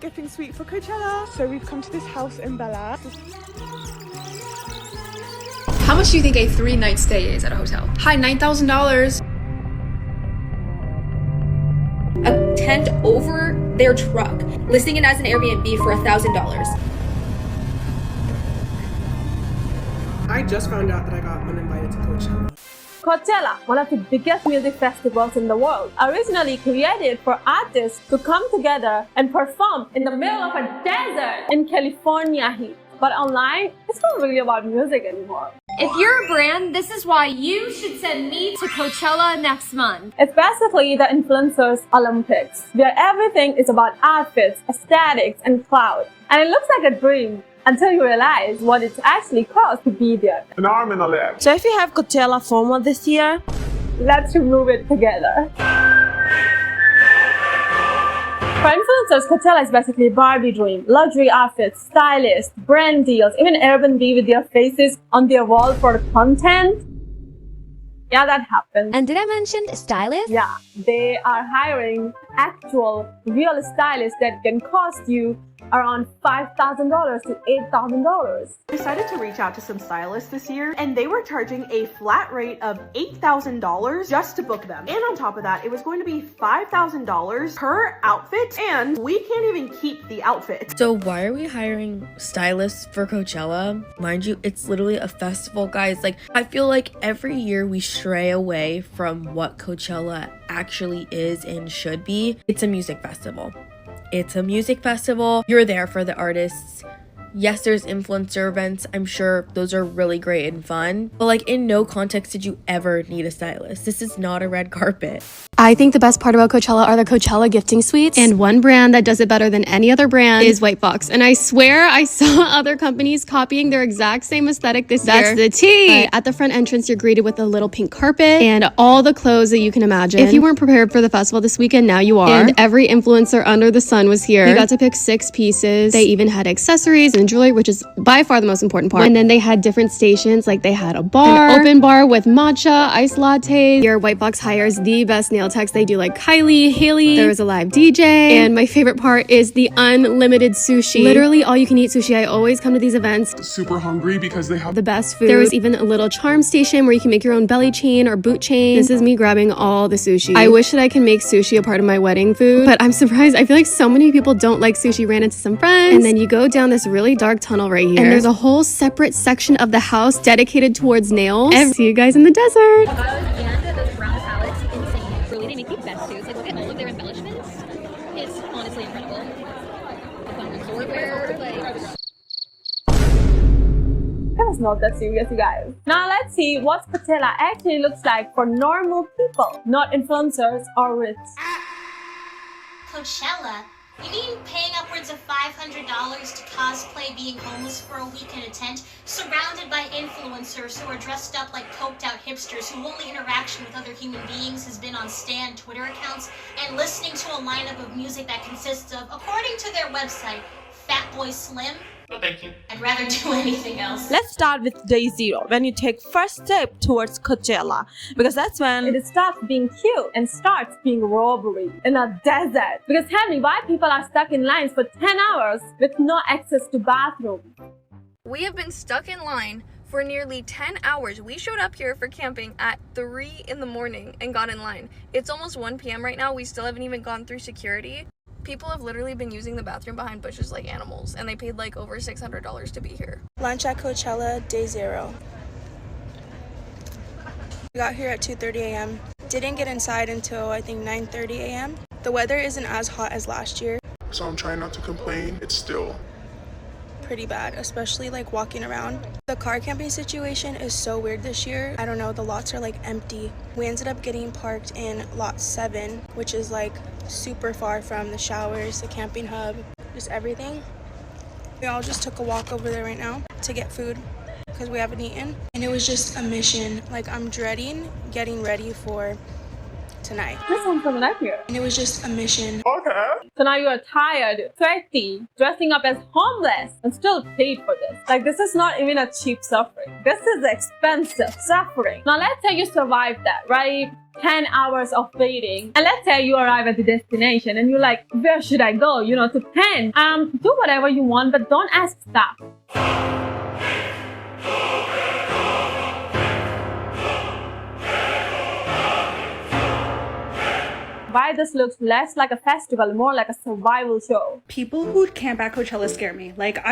Gifting suite for Coachella. So we've come to this house in Bella. How much do you think a 3-night stay is at a hotel? Hi, $9,000. A tent over their truck, listing it as an Airbnb for $1,000. I just found out that I got uninvited to Coachella. Coachella, one of the biggest music festivals in the world, originally created for artists to come together and perform in the middle of a desert in California heat. But online, it's not really about music anymore. If you're a brand, this is why you should send me to Coachella next month. It's basically the influencers Olympics, where everything is about outfits, aesthetics, and cloud. And it looks like a dream until you realize what it actually costs to be there. An arm and a leg. So if you have Coachella FOMO this year, let's remove it together. For influencers, Coachella is basically a Barbie dream. Luxury outfits, stylists, brand deals, even Airbnb with their faces on their wall for content. Yeah, that happens. And did I mention stylists? Yeah, they are hiring actual real stylists that can cost you around $5,000 to $8,000. I decided to reach out to some stylists this year, and they were charging a flat rate of $8,000 just to book them. And on top of that, it was going to be $5,000 per outfit, and we can't even keep the outfit. so why are we hiring stylists for Coachella? Mind you, it's literally a festival, guys. Like, I feel like every year we stray away from what Coachella actually is and should be. It's a music festival. It's a music festival. You're there for the artists. Yes, there's influencer events. I'm sure those are really great and fun. But like, in no context did you ever need a stylist. This is not a red carpet. I think the best part about Coachella are the Coachella gifting suites. And one brand that does it better than any other brand is White Box. And I swear I saw other companies copying their exact same aesthetic this year. That's the tea. But at the front entrance, you're greeted with a little pink carpet and all the clothes that you can imagine. If you weren't prepared for the festival this weekend, now you are. And every influencer under the sun was here. You got to pick 6 pieces. They even had accessories and jewelry, which is by far the most important part. And then they had different stations, like they had a bar, an open bar with matcha, iced lattes. Your White Box hires the best nail techs. They do like Kylie, Haley. There was a live DJ. And my favorite part is the unlimited sushi. Literally all you can eat sushi. I always come to these events Super hungry because they have the best food. There was even a little charm station where you can make your own belly chain or boot chain. This is me grabbing all the sushi. I wish that I can make sushi a part of my wedding food, but I'm surprised. I feel like so many people don't like sushi. Ran into some friends, and then you go down this really dark tunnel right here, and there's a whole separate section of the house dedicated towards nails. See you guys in the desert. And those brown palettes, insane. Really, they make the best suits. Like, look at all of their embellishments. It's honestly incredible. The fun resort wear, like... That was not that serious, you guys. Now let's see what Coachella actually looks like for normal people, not influencers or rich. Coachella? You mean paying upwards of $500 to cosplay being homeless for a week in a tent, surrounded by influencers who are dressed up like coked out hipsters whose only interaction with other human beings has been on stan Twitter accounts, and listening to a lineup of music that consists of, according to their website, Fatboy Slim? No, thank you. I'd rather do anything else. Let's start with day 0, when you take first step towards Coachella, because that's when It stops being cute and starts being robbery in a desert. Because tell me why people are stuck in lines for 10 hours with no access to bathroom. We have been stuck in line for nearly 10 hours. We showed up here for camping at 3 in the morning and got in line. It's almost 1 p.m. right now. We still haven't even gone through security. People have literally been using the bathroom behind bushes like animals, and they paid like over $600 to be here. Lunch at Coachella, day 0. We got here at 2:30 a.m. Didn't get inside until I think 9:30 a.m. The weather isn't as hot as last year. So I'm trying not to complain. It's still Pretty bad, especially like walking around. The car camping situation is so weird this year. I don't know, the lots are like empty. We ended up getting parked in lot 7, which is like super far from the showers, the camping hub, just everything. We all just took a walk over there right now to get food because we haven't eaten. And it was just a mission. Like, I'm dreading getting ready to tonight. This sounds like a nightmare. And it was just a mission. Okay. So now you are tired, sweaty, dressing up as homeless, and still paid for this. Like, this is not even a cheap suffering. This is expensive suffering. Now, let's say you survive that, right? 10 hours of waiting. And let's say you arrive at the destination and you're like, where should I go? You know, to pen. Do whatever you want, but don't ask staff. Why this looks less like a festival, more like a survival show. People who camp at Coachella scare me. Like,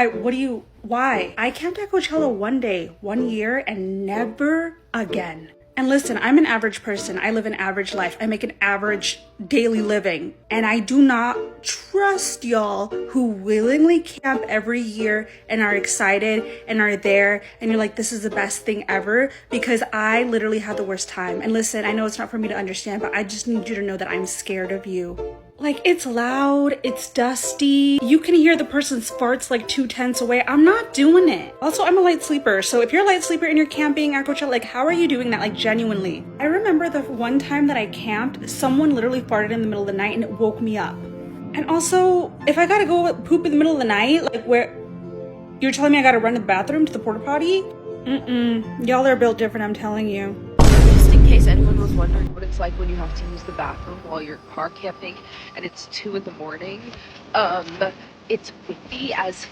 why? I camped at Coachella one day, 1 year, and never again. And listen, I'm an average person. I live an average life. I make an average daily living. And I do not trust y'all who willingly camp every year and are excited and are there and you're like, this is the best thing ever, because I literally had the worst time. And listen, I know it's not for me to understand, but I just need you to know that I'm scared of you. Like, it's loud, it's dusty, you can hear the person's farts like 2 tents away. I'm not doing it. Also, I'm a light sleeper, so if you're a light sleeper and you're camping at Coachella, like, how are you doing that? Like, genuinely. I remember the one time that I camped, someone literally farted in the middle of the night and it woke me up. And also, if I gotta go poop in the middle of the night, like, where you're telling me I gotta run to the bathroom, to the porta potty? Y'all are built different, I'm telling you. Just in case anyone was wondering what it's like when you have to use the bathroom while you're car camping and it's 2 in the morning, it's windy as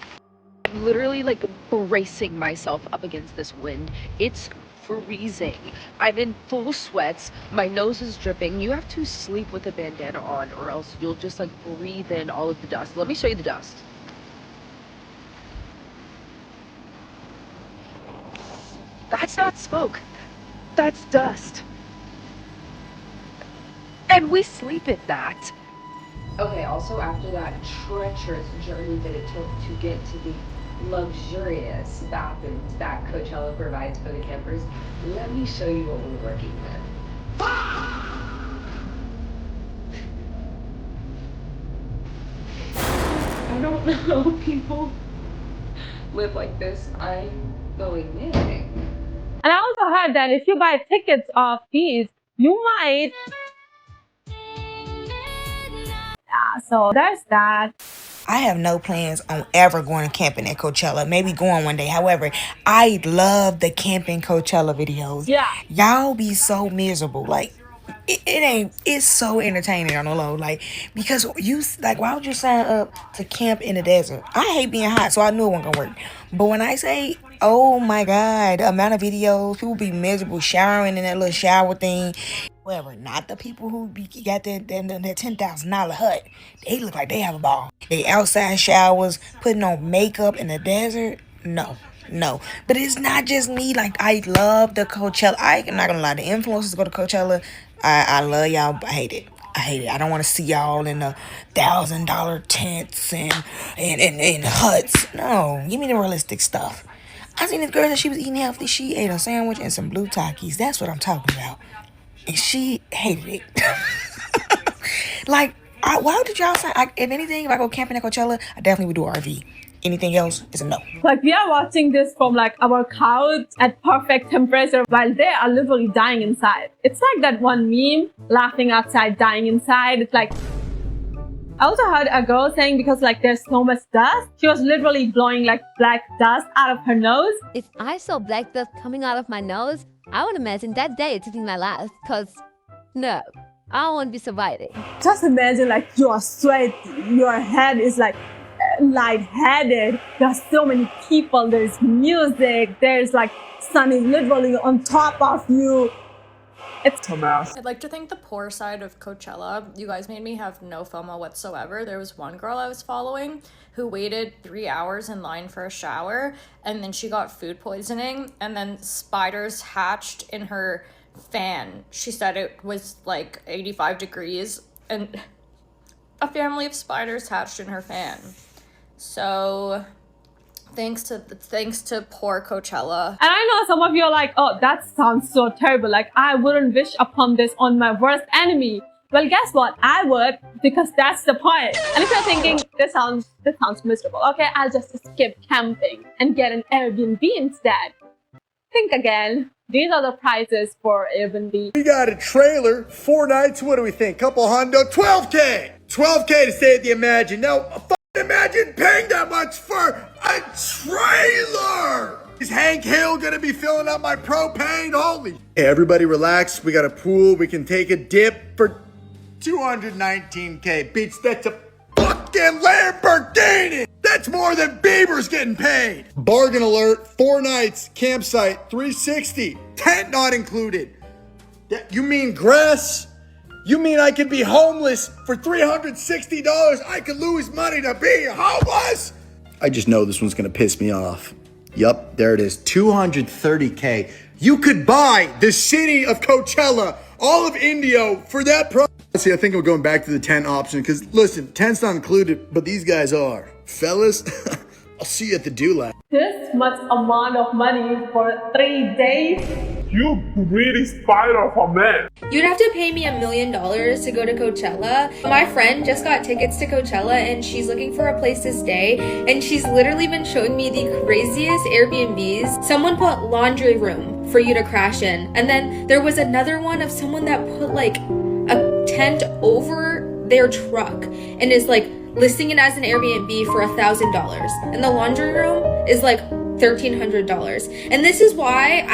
I'm literally like bracing myself up against this wind. It's freezing. I'm in full sweats. My nose is dripping. You have to sleep with a bandana on or else you'll just like breathe in all of the dust. Let me show you the dust. That's not smoke. That's dust. And we sleep in that. Okay, also after that treacherous journey that it took to get to the luxurious bathrooms that Coachella provides for the campers, let me show you what we're working with. I don't know, people live like this. I'm going missing. And I also heard that if you buy tickets of these, you might... Yeah, so there's that. I have no plans on ever going camping at Coachella. Maybe going one day. However, I love the camping Coachella videos. Yeah. Y'all be so miserable. Like, it's so entertaining on the low. Like, because why would you sign up to camp in the desert? I hate being hot, so I knew it wasn't gonna work. But when I say, oh my God, the amount of videos, people be miserable showering in that little shower thing. However, not the people who got that $10,000 hut. They look like they have a ball. They outside showers, putting on makeup in the desert. No. But it's not just me. Like, I love the Coachella. I'm not gonna lie. The influencers go to Coachella. I love y'all, but I hate it. I don't want to see y'all in the $1,000 tents and huts. No, give me the realistic stuff. I seen this girl that she was eating healthy. She ate a sandwich and some blue Takis. That's what I'm talking about. And she hated it. Like, why did y'all say, if anything, if I go camping at Coachella, I definitely would do RV. Anything else is a no. Like, we are watching this from like our couch at perfect temperature while they are literally dying inside. It's like that one meme, laughing outside, dying inside. It's like, I also heard a girl saying because like there's so much dust, she was literally blowing like black dust out of her nose. If I saw black dust coming out of my nose, I would imagine that day it's my last, cause no, I won't be surviving. Just imagine like you're sweaty, your head is like lightheaded, there's so many people, there's music, there's like sun is literally on top of you. It's a mess. I'd like to thank the poor side of Coachella. You guys made me have no FOMO whatsoever. There was one girl I was following who waited 3 hours in line for a shower, and then she got food poisoning, and then spiders hatched in her fan. She said it was like 85 degrees, and a family of spiders hatched in her fan. So thanks to poor Coachella. And I know some of you are like, oh, that sounds so terrible. Like, I wouldn't wish upon this on my worst enemy. Well, guess what? I would, because that's the point. And if you're thinking, this sounds miserable, okay, I'll just skip camping and get an Airbnb instead. think again. These are the prices for Airbnb. We got a trailer, 4 nights, what do we think? Couple hundo, 12K! 12K to stay at the Imagine. Now, imagine paying that much for a trailer! Is Hank Hill gonna be filling up my propane? Holy. Hey, everybody relax. We got a pool. We can take a dip for 219K. Bitch, that's a fucking Lamborghini! That's more than Bieber's getting paid! Bargain alert, 4 nights, campsite, 360, tent not included. You mean grass? You mean I could be homeless for $360? I could lose money to be homeless? I just know this one's gonna piss me off. Yup, there it is, 230K. You could buy the city of Coachella, all of Indio, for that price. See, I think I'm going back to the tent option, because listen, tent's not included, but these guys are. Fellas, I'll see you at the do-lab. This much amount of money for 3 days? You really spider of a man. You'd have to pay me $1 million to go to Coachella. My friend just got tickets to Coachella and she's looking for a place to stay. And she's literally been showing me the craziest Airbnbs. Someone put laundry room for you to crash in. And then there was another one of someone that put like a tent over their truck and is like listing it as an Airbnb for $1,000. And the laundry room is like $1,300. And this is why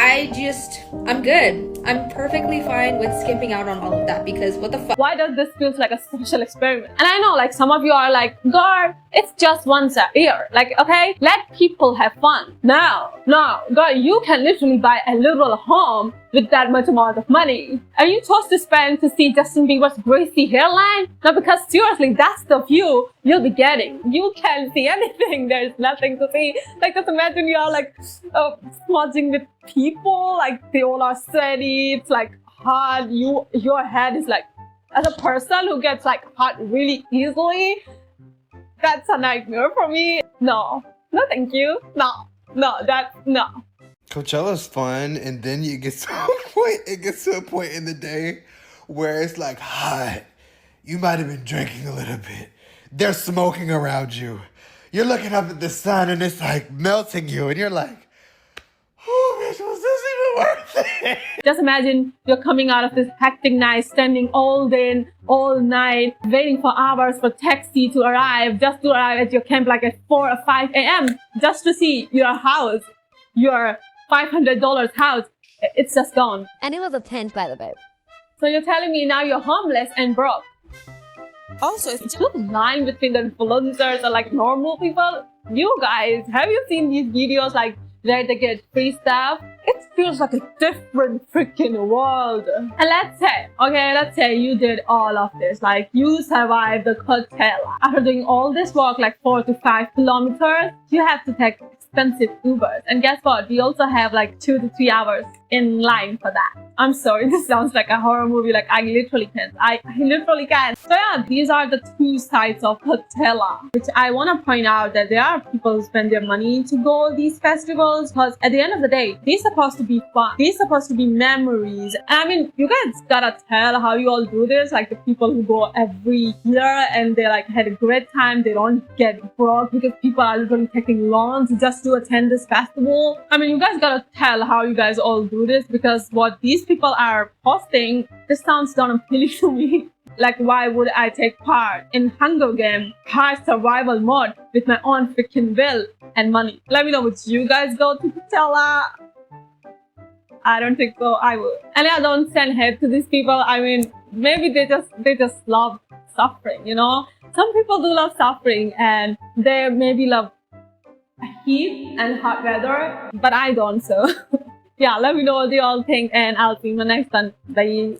I'm good. I'm perfectly fine with skipping out on all of that because what the fuck? Why does this feel like a social experiment? And I know like some of you are like, God, it's just once a year. Like, okay, let people have fun. No, God, you can literally buy a literal home with that much amount of money. Are you supposed to spend to see Justin Bieber's greasy hairline? No, because seriously, that's the view you'll be getting. You can't see anything. There's nothing to see. Like, just imagine you are like smudging with people. Like, they all are sweaty. It's like hot. Your head is like, as a person who gets like hot really easily, that's a nightmare for me. No, thank you. No. Coachella's fun, and then it gets to a point in the day where it's like hot. You might have been drinking a little bit. They're smoking around you. You're looking up at the sun and it's like melting you, and you're like, oh, bitch, was this even worth it? Just imagine you're coming out of this hectic night, standing all day, all night, waiting for hours for taxi to arrive, just to arrive at your camp like at 4 or 5 a.m. just to see your house, your $500 house. It's just gone. And it was a tent, by the way. So you're telling me now you're homeless and broke? Also, it's just a line between the influencers and like normal people. You guys, have you seen these videos like where they get free stuff? It feels like a different freaking world. And let's say you did all of this, like you survived the Coachella. After doing all this walk, like 4 to 5 kilometers, you have to take expensive Ubers. And guess what? We also have like 2 to 3 hours in line for that. I'm sorry, this sounds like a horror movie. Like I literally can't. I literally can't. So yeah, these are the two sides of Coachella, which I want to point out that there are people who spend their money to go these festivals, because at the end of the day, they're supposed to be fun. They're supposed to be memories. And I mean, you guys gotta tell how you all do this. Like the people who go every year and they like had a great time. They don't get broke because people are literally taking loans just to attend this festival. I mean, you guys gotta tell how you guys all do this, because what these people are posting, this sounds not appealing to me. Like, why would I take part in Hunger Games hard survival mode with my own freaking will and money? Let me know, would you guys go to Coachella? I don't think so. I would. And I don't send hate to these people. I mean, maybe they just love suffering, you know? Some people do love suffering and they maybe love heat and hot weather, but I don't, so yeah, let me know what you all think and I'll see you in the next one. Bye.